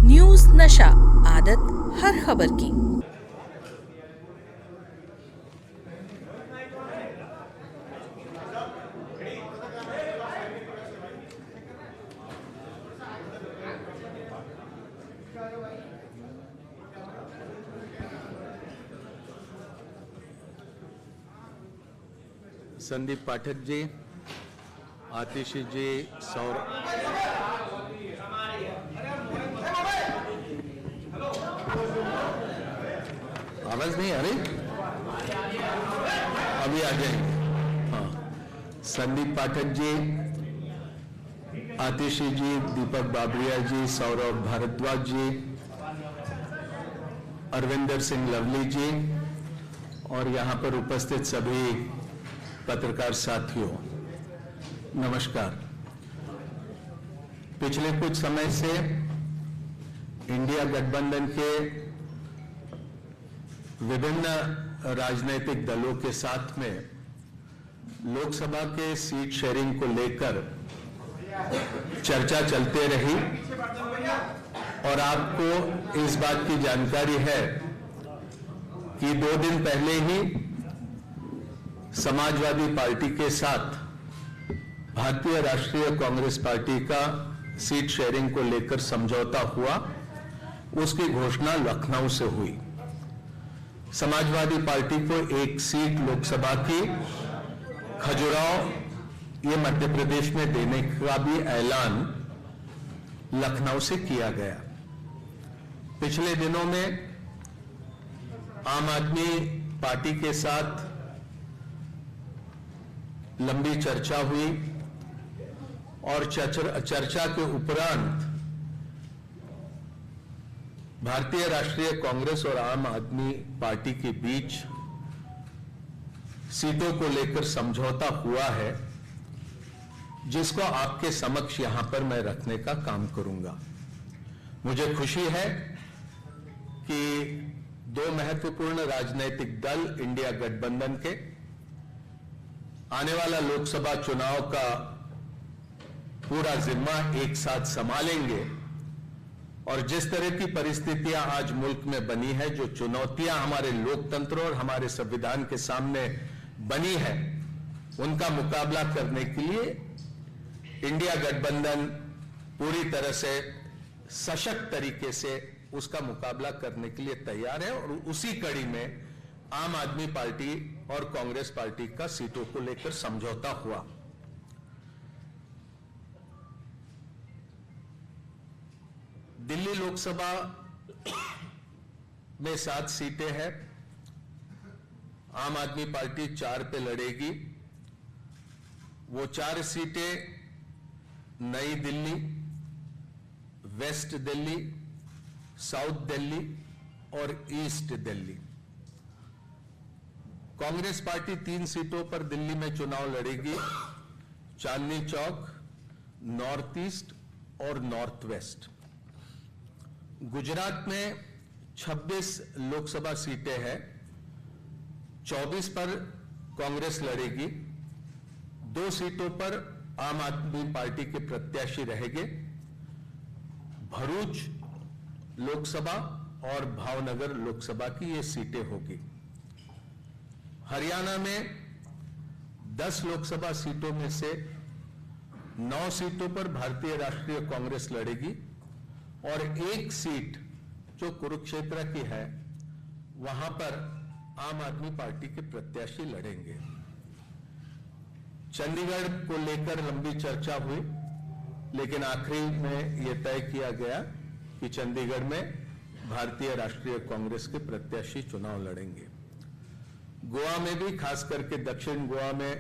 News नशा, आदत हर खबर की। संदीप पाठक जी, आतिशी जी, आवाज नहीं आ रही? अभी आ जाएंगे। हाँ, संदीप पाठक जी, आतिशी जी, दीपक बाबरिया जी, सौरभ भारद्वाज जी, अरविंदर सिंह लवली जी और यहाँ पर उपस्थित सभी पत्रकार साथियों, नमस्कार। पिछले कुछ समय से इंडिया गठबंधन के विभिन्न राजनीतिक दलों के साथ में लोकसभा के सीट शेयरिंग को लेकर चर्चा चलते रही और आपको इस बात की जानकारी है कि 2 दिन पहले ही समाजवादी पार्टी के साथ भारतीय राष्ट्रीय कांग्रेस पार्टी का सीट शेयरिंग को लेकर समझौता हुआ। उसकी घोषणा लखनऊ से हुई। समाजवादी पार्टी को 1 सीट लोकसभा की खजुराहो ये मध्य प्रदेश में देने का भी ऐलान लखनऊ से किया गया। पिछले दिनों में आम आदमी पार्टी के साथ लंबी चर्चा हुई और चर्चा के उपरांत भारतीय राष्ट्रीय कांग्रेस और आम आदमी पार्टी के बीच सीटों को लेकर समझौता हुआ है, जिसको आपके समक्ष यहां पर मैं रखने का काम करूंगा। मुझे खुशी है कि 2 महत्वपूर्ण राजनीतिक दल इंडिया गठबंधन के आने वाला लोकसभा चुनाव का पूरा जिम्मा एक साथ संभालेंगे और जिस तरह की परिस्थितियां आज मुल्क में बनी है, जो चुनौतियां हमारे लोकतंत्र और हमारे संविधान के सामने बनी है, उनका मुकाबला करने के लिए इंडिया गठबंधन पूरी तरह से सशक्त तरीके से उसका मुकाबला करने के लिए तैयार है और उसी कड़ी में आम आदमी पार्टी और कांग्रेस पार्टी का सीटों को लेकर समझौता हुआ। दिल्ली लोकसभा में 7 सीटें हैं। आम आदमी पार्टी 4 पे लड़ेगी। वो 4 सीटें नई दिल्ली, वेस्ट दिल्ली, साउथ दिल्ली और ईस्ट दिल्ली। कांग्रेस पार्टी 3 सीटों पर दिल्ली में चुनाव लड़ेगी, चांदनी चौक, नॉर्थ ईस्ट और नॉर्थ वेस्ट। गुजरात में 26 लोकसभा सीटें हैं, 24 पर कांग्रेस लड़ेगी, 2 सीटों पर आम आदमी पार्टी के प्रत्याशी रहेंगे। भरूच लोकसभा और भावनगर लोकसभा की ये सीटें होगी। हरियाणा में 10 लोकसभा सीटों में से 9 सीटों पर भारतीय राष्ट्रीय कांग्रेस लड़ेगी और 1 सीट जो कुरुक्षेत्र की है, वहां पर आम आदमी पार्टी के प्रत्याशी लड़ेंगे। चंडीगढ़ को लेकर लंबी चर्चा हुई, लेकिन आखिरी में यह तय किया गया कि चंडीगढ़ में भारतीय राष्ट्रीय कांग्रेस के प्रत्याशी चुनाव लड़ेंगे। गोवा में भी, खास करके दक्षिण गोवा में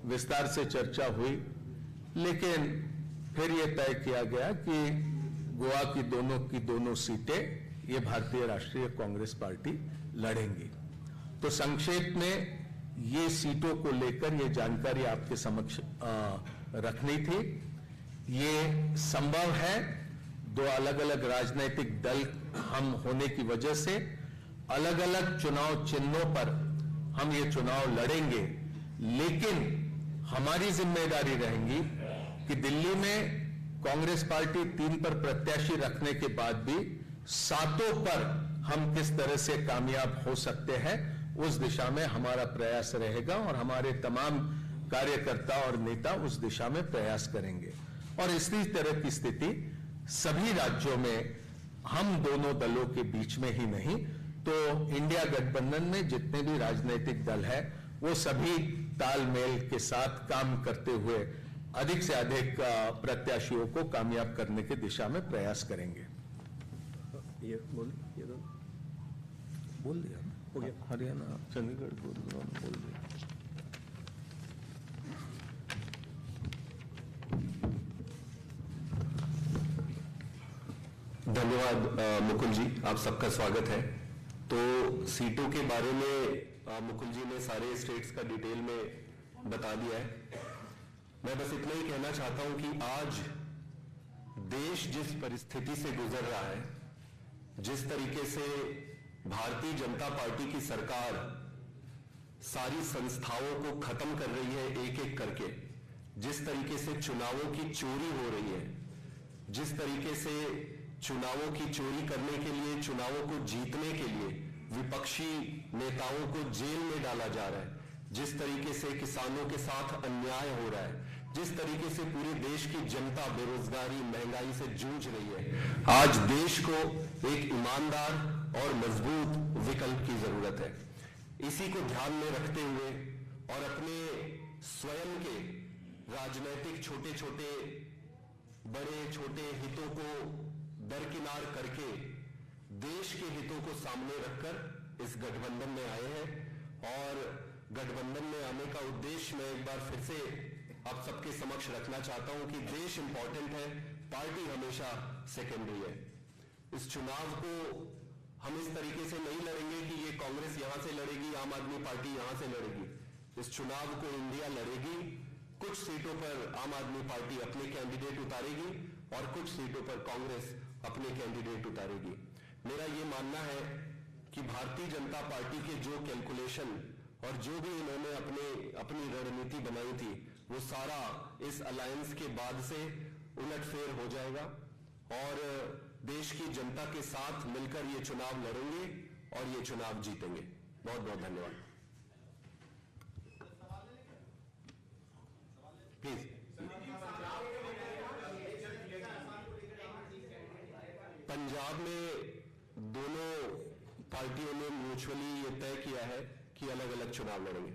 विस्तार से चर्चा हुई, लेकिन फिर यह तय किया गया कि गोवा की दोनों सीटें ये भारतीय राष्ट्रीय कांग्रेस पार्टी लड़ेंगी। तो संक्षेप में ये सीटों को लेकर ये जानकारी आपके समक्ष रखनी थी। ये संभव है, 2 अलग अलग राजनीतिक दल हम होने की वजह से अलग अलग चुनाव चिन्हों पर हम ये चुनाव लड़ेंगे, लेकिन हमारी जिम्मेदारी रहेगी कि दिल्ली में कांग्रेस पार्टी 3 पर प्रत्याशी रखने के बाद भी 7 पर हम किस तरह से कामयाब हो सकते हैं, उस दिशा में हमारा प्रयास रहेगा और हमारे तमाम कार्यकर्ता और नेता उस दिशा में प्रयास करेंगे। और इसी तरह की स्थिति सभी राज्यों में हम दोनों दलों के बीच में ही नहीं तो इंडिया गठबंधन में जितने भी राजनीतिक दल है वो सभी तालमेल के साथ काम करते हुए अधिक से अधिक प्रत्याशियों को कामयाब करने की दिशा में प्रयास करेंगे। ये बोल दिया हो गया। हरियाणा, चंडीगढ़, गुरुग्राम बोल दिया। धन्यवाद मुकुल जी, आप सबका स्वागत है। तो सीटों के बारे में मुकुल जी ने सारे स्टेट्स का डिटेल में बता दिया है। मैं बस इतना ही कहना चाहता हूं कि आज देश जिस परिस्थिति से गुजर रहा है, जिस तरीके से भारतीय जनता पार्टी की सरकार सारी संस्थाओं को खत्म कर रही है एक एक करके, जिस तरीके से चुनावों की चोरी हो रही है, जिस तरीके से चुनावों की चोरी करने के लिए, चुनावों को जीतने के लिए विपक्षी नेताओं को जेल में डाला जा रहा है, जिस तरीके से किसानों के साथ अन्याय हो रहा है, जिस तरीके से पूरे देश की जनता बेरोजगारी, महंगाई से जूझ रही है, आज देश को एक ईमानदार और मजबूत विकल्प की जरूरत है। इसी को ध्यान में रखते हुए और अपने स्वयं के राजनीतिक छोटे छोटे बड़े छोटे हितों को दरकिनार करके देश के हितों को सामने रखकर इस गठबंधन में आए हैं। और गठबंधन में आने का उद्देश्य मैं एक बार फिर से आप सबके समक्ष रखना चाहता हूं कि देश इंपॉर्टेंट है, पार्टी हमेशा सेकेंडरी है। इस चुनाव को हम इस तरीके से नहीं लड़ेंगे कि ये कांग्रेस यहां से लड़ेगी, आम आदमी पार्टी यहां से लड़ेगी। इस चुनाव को इंडिया लड़ेगी। कुछ सीटों पर आम आदमी पार्टी अपने कैंडिडेट उतारेगी और कुछ सीटों पर कांग्रेस अपने कैंडिडेट उतारेगी। मेरा ये मानना है कि भारतीय जनता पार्टी के जो कैलकुलेशन और जो भी इन्होंने अपनी रणनीति बनाई थी, वो सारा इस अलायंस के बाद से उलटफेर हो जाएगा और देश की जनता के साथ मिलकर ये चुनाव लड़ेंगे और ये चुनाव जीतेंगे। बहुत बहुत धन्यवाद। प्लीज। पंजाब में दोनों पार्टियों ने म्यूचुअली ये तय किया है कि अलग अलग चुनाव लड़ेंगे।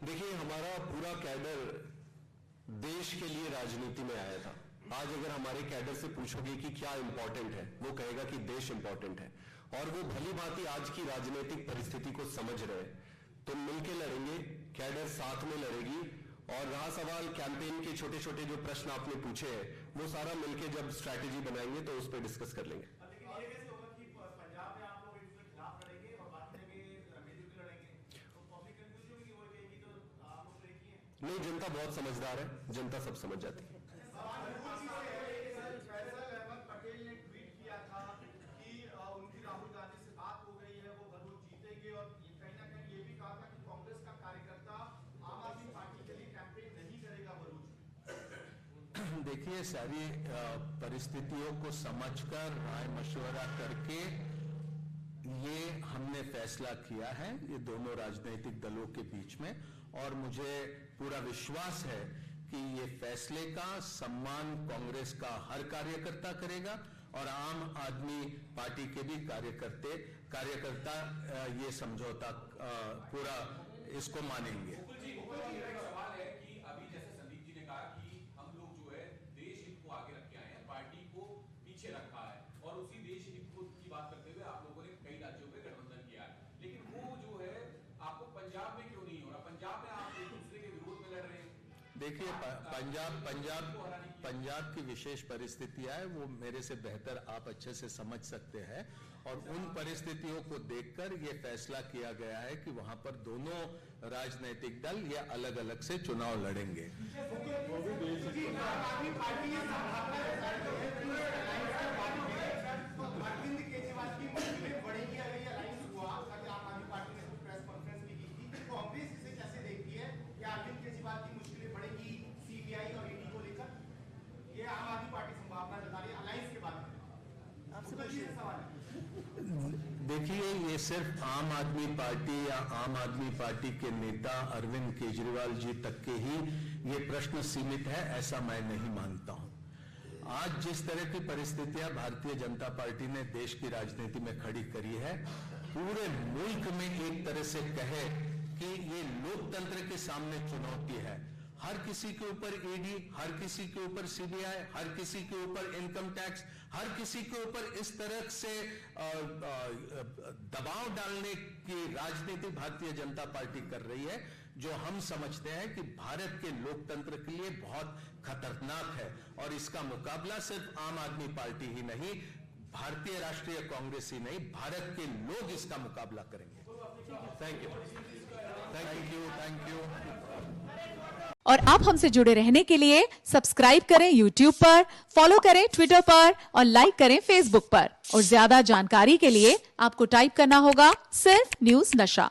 देखिए, हमारा पूरा कैडर देश के लिए राजनीति में आया था। आज अगर हमारे कैडर से पूछोगे कि क्या इंपॉर्टेंट है, वो कहेगा कि देश इंपॉर्टेंट है। और वो भली भांति आज की राजनीतिक परिस्थिति को समझ रहे। तो मिलके लड़ेंगे, कैडर साथ में लड़ेगी। और रहा सवाल कैंपेन के छोटे छोटे जो प्रश्न आपने पूछे हैं, वो सारा मिलके जब स्ट्रैटेजी बनाएंगे तो उस पर डिस्कस कर लेंगे। नहीं, जनता बहुत समझदार है, जनता सब समझ जाती है। पटेल ने ट्वीट किया था कि उनकी राहुल गांधी से बात हो गई है, वो भरूच जीतेंगे और कहीं ना कहीं ये भी कहा था कि कांग्रेस का कार्यकर्ता आम आदमी पार्टी के लिए कैंपेन नहीं करेगा भरूच। देखिए, सारी परिस्थितियों को समझकर राय मशवरा करके ये हमने फैसला किया है, ये दोनों राजनीतिक दलों के बीच में। और मुझे पूरा विश्वास है कि ये फैसले का सम्मान कांग्रेस का हर कार्यकर्ता करेगा और आम आदमी पार्टी के भी कार्यकर्ता ये समझौता पूरा इसको मानेंगे। सवाल है कि अभी जैसे संदीप जी ने कहा कि हम लोग जो है देश हित को आगे रख के आए हैं, पार्टी को पीछे रखा है और उसी देश हित की बात करते हुए आप लोगों ने कई राज्यों में गठबंधन किया है, लेकिन वो जो है आपको पंजाब में क्यों नहीं हो रहा? देखिए पंजाब की विशेष परिस्थितियां है, वो मेरे से बेहतर आप अच्छे से समझ सकते हैं, और उन परिस्थितियों को देखकर ये फैसला किया गया है कि वहां पर दोनों राजनीतिक दल ये अलग अलग से चुनाव लड़ेंगे। देखिए, ये सिर्फ आम आदमी पार्टी या आम आदमी पार्टी के नेता अरविंद केजरीवाल जी तक के ही ये प्रश्न सीमित है, ऐसा मैं नहीं मानता हूं। आज जिस तरह की परिस्थितियां भारतीय जनता पार्टी ने देश की राजनीति में खड़ी करी है, पूरे मुल्क में एक तरह से कहे कि ये लोकतंत्र के सामने चुनौती है। हर किसी के ऊपर ईडी, हर किसी के ऊपर सीबीआई, हर किसी के ऊपर इनकम टैक्स, हर किसी के ऊपर इस तरह से दबाव डालने की राजनीति भारतीय जनता पार्टी कर रही है, जो हम समझते हैं कि भारत के लोकतंत्र के लिए बहुत खतरनाक है। और इसका मुकाबला सिर्फ आम आदमी पार्टी ही नहीं, भारतीय राष्ट्रीय कांग्रेस ही नहीं, भारत के लोग इसका मुकाबला करेंगे। Thank you. और आप हमसे जुड़े रहने के लिए सब्सक्राइब करें YouTube पर, फॉलो करें Twitter पर और लाइक करें Facebook पर। और ज्यादा जानकारी के लिए आपको टाइप करना होगा सिर्फ न्यूज़ नशा।